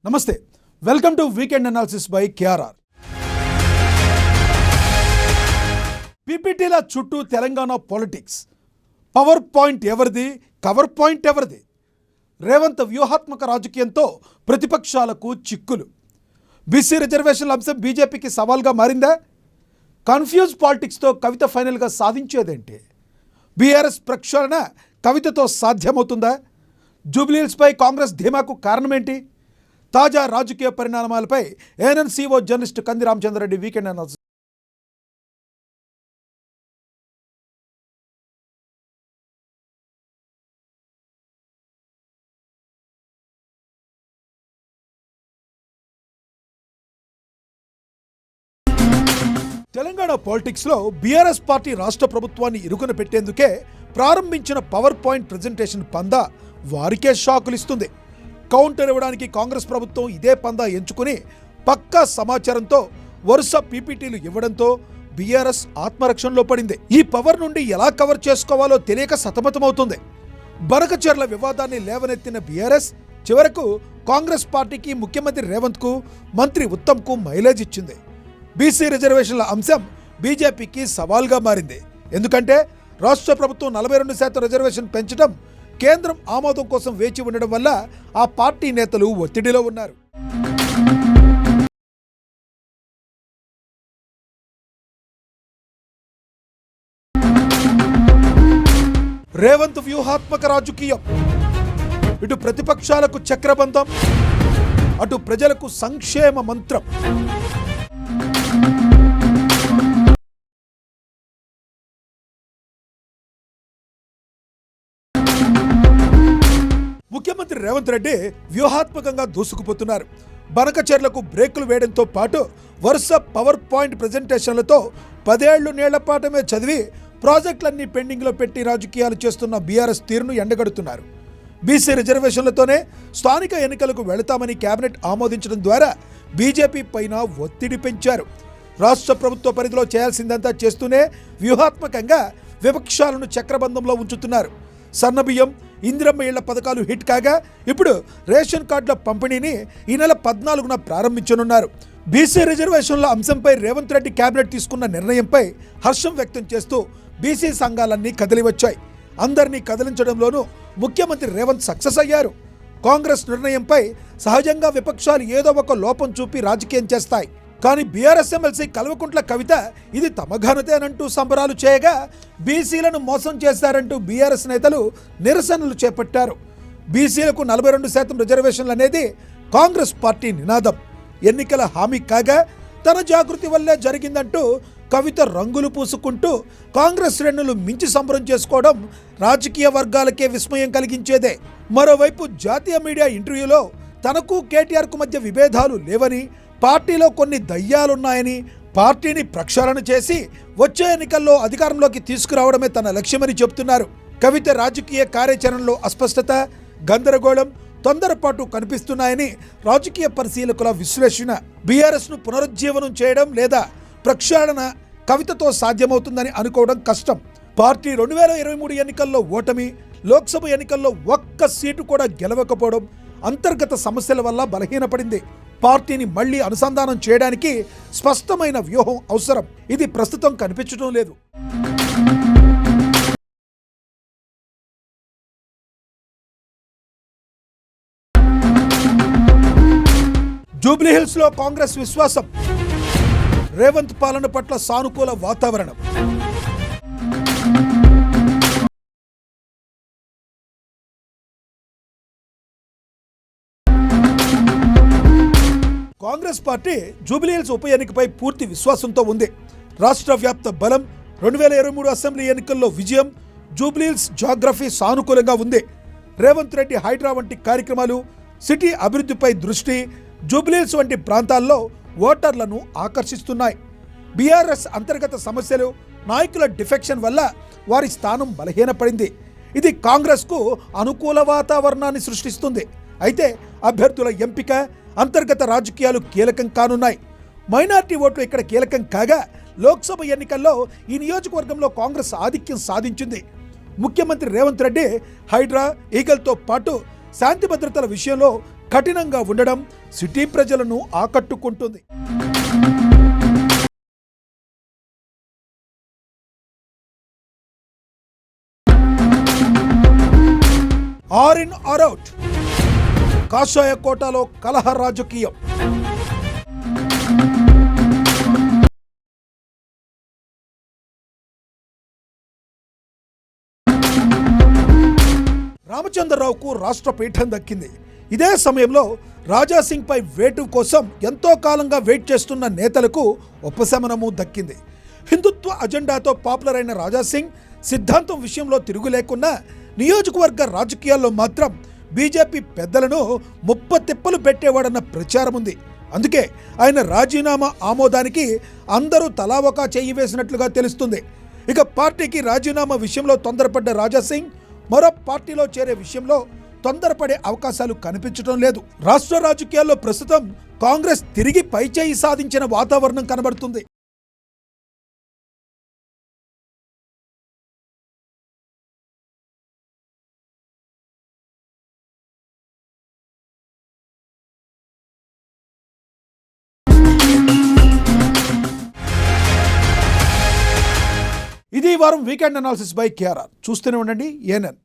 నమస్తే, welcome to weekend analysis by KRR. పీపీటీల చుట్టూ తెలంగాణ పాలిటిక్స్. పవర్ పాయింట్ ఎవరిది, కవర్ పాయింట్ ఎవరిది? రేవంత్ వ్యూహాత్మక రాజకీయంతో ప్రతిపక్షాలకు చిక్కులు. బీసీ రిజర్వేషన్ల అంశం బీజేపీకి సవాల్గా మారిందా? కన్ఫ్యూజ్ పాలిటిక్స్తో కవిత ఫైనల్గా సాధించేదేంటి? బీఆర్ఎస్ ప్రక్షాళన కవితతో సాధ్యమవుతుందా? జూబ్లీహిల్స్పై కాంగ్రెస్ ధీమాకు కారణమేంటి? తాజా రాజకీయ పరిణామాలపై ఏఎన్ఎన్సీఓ జర్నలిస్ట్ కంది రామచంద్రరెడ్డి వీకెండ్ అనాలిసిస్. తెలంగాణ పాలిటిక్స్లో బీఆర్ఎస్ పార్టీ రాష్ట్ర ప్రభుత్వాన్ని ఇరుకున పెట్టేందుకే ప్రారంభించిన పవర్ పాయింట్ ప్రజెంటేషన్ పందా వారికే షాకులు ఇస్తుంది. కౌంటర్ ఇవ్వడానికి కాంగ్రెస్ ప్రభుత్వం ఇదే పందా ఎంచుకుని పక్కా సమాచారంతో వరుస పీపీటీలు ఇవ్వడంతో బీఆర్ఎస్ ఆత్మరక్షణలో పడింది. ఈ పవర్ నుండి ఎలా కవర్ చేసుకోవాలో తెలియక సతమతమవుతుంది. బనకచెర్ల వివాదాన్ని లేవనెత్తిన బీఆర్ఎస్ చివరకు కాంగ్రెస్ పార్టీకి, ముఖ్యమంత్రి రేవంత్కు, మంత్రి ఉత్తమ్కు మైలేజ్ ఇచ్చింది. బీసీ రిజర్వేషన్ల అంశం బీజేపీకి సవాల్గా మారింది. ఎందుకంటే రాష్ట్ర ప్రభుత్వం 42% రిజర్వేషన్ పెంచడం, కేంద్రం ఆమోదం కోసం వేచి ఉండడం వల్ల ఆ పార్టీ నేతలు ఒత్తిడిలో ఉన్నారు. రేవంత్ వ్యూహాత్మక రాజకీయం ఇటు ప్రతిపక్షాలకు చక్రబంధం, అటు ప్రజలకు సంక్షేమ మంత్రం. ముఖ్యమంత్రి రేవంత్ రెడ్డి వ్యూహాత్మకంగా దూసుకుపోతున్నారు. బనకచెర్లకు బ్రేకులు వేయడంతో పాటు వరుస పవర్ పాయింట్ ప్రజెంటేషన్లతో 10 ఏళ్లు నీళ్ల పాఠమే చదివి ప్రాజెక్టులన్నీ పెండింగ్లో పెట్టి రాజకీయాలు చేస్తున్న బీఆర్ఎస్ తీరును ఎండగడుతున్నారు. బీసీ రిజర్వేషన్లతోనే స్థానిక ఎన్నికలకు వెళతామని కేబినెట్ ఆమోదించడం ద్వారా బీజేపీ పైన ఒత్తిడి పెంచారు. రాష్ట్ర ప్రభుత్వ పరిధిలో చేయాల్సిందంతా చేస్తూనే వ్యూహాత్మకంగా విపక్షాలను చక్రబంధంలో ఉంచుతున్నారు. సన్నబియ్యం, ఇందిరమ్మ ఇళ్ల పథకాలు హిట్ కాగా ఇప్పుడు రేషన్ కార్డుల పంపిణీని ఈ నెల 14న ప్రారంభించనున్నారు. బీసీ రిజర్వేషన్ల అంశంపై రేవంత్ రెడ్డి కేబినెట్ తీసుకున్న నిర్ణయంపై హర్షం వ్యక్తం చేస్తూ బీసీ సంఘాలన్నీ కదిలివచ్చాయి. అందరినీ కదిలించడంలోనూ ముఖ్యమంత్రి రేవంత్ సక్సెస్ అయ్యారు. కాంగ్రెస్ నిర్ణయంపై సహజంగా విపక్షాలు ఏదో ఒక లోపం చూపి రాజకీయం చేస్తాయి. కానీ బీఆర్ఎస్ ఎమ్మెల్సీ కల్వకుంట్ల కవిత ఇది తమ ఘనతేనంటూ సంబరాలు చేయగా, బీసీలను మోసం చేశారంటూ బీఆర్ఎస్ నేతలు నిరసనలు చేపట్టారు. బీసీలకు 42% రిజర్వేషన్లు అనేది కాంగ్రెస్ పార్టీ నినాదం, ఎన్నికల హామీ కాగా తన జాగృతి వల్లే జరిగిందంటూ కవిత రంగులు పూసుకుంటూ కాంగ్రెస్ శ్రేణులు మించి సంబరం చేసుకోవడం రాజకీయ వర్గాలకే విస్మయం కలిగించేదే. మరోవైపు జాతీయ మీడియా ఇంటర్వ్యూలో తనకు కేటీఆర్కు మధ్య విభేదాలు లేవని, పార్టీలో కొన్ని దయ్యాలున్నాయని, పార్టీని ప్రక్షాళన చేసి వచ్చే ఎన్నికల్లో అధికారంలోకి తీసుకురావడమే తన లక్ష్యమని చెబుతున్నారు. కవిత రాజకీయ కార్యాచరణలో అస్పష్టత, గందరగోళం, తొందరపాటు కనిపిస్తున్నాయని రాజకీయ పరిశీలకుల విశ్లేషణ. బీఆర్ఎస్ను పునరుజ్జీవనం చేయడం లేదా ప్రక్షాళన కవితతో సాధ్యమవుతుందని అనుకోవడం కష్టం. పార్టీ 2023 ఎన్నికల్లో ఓటమి, లోక్సభ ఎన్నికల్లో ఒక్క సీటు కూడా గెలవకపోవడం, అంతర్గత సమస్యల వల్ల బలహీనపడింది. పార్టీని మళ్లీ అనుసంధానం చేయడానికి స్పష్టమైన వ్యూహం అవసరం. ఇది ప్రస్తుతం కనిపించడం లేదు. జూబ్లీహిల్స్లో కాంగ్రెస్ విశ్వాసం, రేవంత్ పాలన పట్ల సానుకూల వాతావరణం. కాంగ్రెస్ పార్టీ జూబ్లీహిల్స్ ఉప ఎన్నికపై పూర్తి విశ్వాసంతో ఉంది. రాష్ట్ర వ్యాప్త బలం, 2023 అసెంబ్లీ ఎన్నికల్లో విజయం, జూబ్లీహిల్స్ జాగ్రఫీ సానుకూలంగా ఉంది. రేవంత్ రెడ్డి హైడ్రా వంటి కార్యక్రమాలు, సిటీ అభివృద్ధిపై దృష్టి జూబ్లీహిల్స్ వంటి ప్రాంతాల్లో ఓటర్లను ఆకర్షిస్తున్నాయి. బీఆర్ఎస్ అంతర్గత సమస్యలు, నాయకుల డిఫెక్షన్ వల్ల వారి స్థానం బలహీనపడింది. ఇది కాంగ్రెస్కు అనుకూల వాతావరణాన్ని సృష్టిస్తుంది. అయితే అభ్యర్థుల ఎంపిక, అంతర్గత రాజకీయాలు కీలకం కానున్నాయి. మైనార్టీ ఓట్లు ఇక్కడ కీలకం కాగా, లోక్సభ ఎన్నికల్లో ఈ నియోజకవర్గంలో కాంగ్రెస్ ఆధిక్యం సాధించింది. ముఖ్యమంత్రి రేవంత్ రెడ్డి హైడ్రా, ఈగల్తో పాటు శాంతి భద్రతల విషయంలో కఠినంగా ఉండడం సిటీ ప్రజలను ఆకట్టుకుంటుంది. ఆర్ ఇన్ ఆర్ అవుట్, కాషాయ కోటలో కలహ రాజకీయం. రామచంద్రరావుకు రాష్ట్ర పీఠం దక్కింది. ఇదే సమయంలో రాజాసింగ్ పై వేటు కోసం ఎంతో కాలంగా వెయిట్ చేస్తున్న నేతలకు ఉపశమనము దక్కింది. హిందుత్వ అజెండాతో పాపులర్ అయిన రాజాసింగ్ సిద్ధాంతం విషయంలో తిరుగు లేకున్నా నియోజకవర్గ రాజకీయాల్లో మాత్రం బీజేపీ పెద్దలను ముప్పతిప్పలు పెట్టేవాడన్న ప్రచారం ఉంది. అందుకే ఆయన రాజీనామా ఆమోదానికి అందరూ తలా ఒక చెయ్యి వేసినట్లుగా తెలుస్తుంది. ఇక పార్టీకి రాజీనామా విషయంలో తొందరపడ్డ రాజాసింగ్ మరో పార్టీలో చేరే విషయంలో తొందరపడే అవకాశాలు కనిపించడం లేదు. రాష్ట్ర రాజకీయాల్లో ప్రస్తుతం కాంగ్రెస్ తిరిగి పైచేయి సాధించిన వాతావరణం కనబడుతుంది. ఇది వారం వీకెండ్ అనాలిసిస్ బై కేఆర్ఆర్. చూస్తూనే ఉండండి ఏఎన్ఎన్.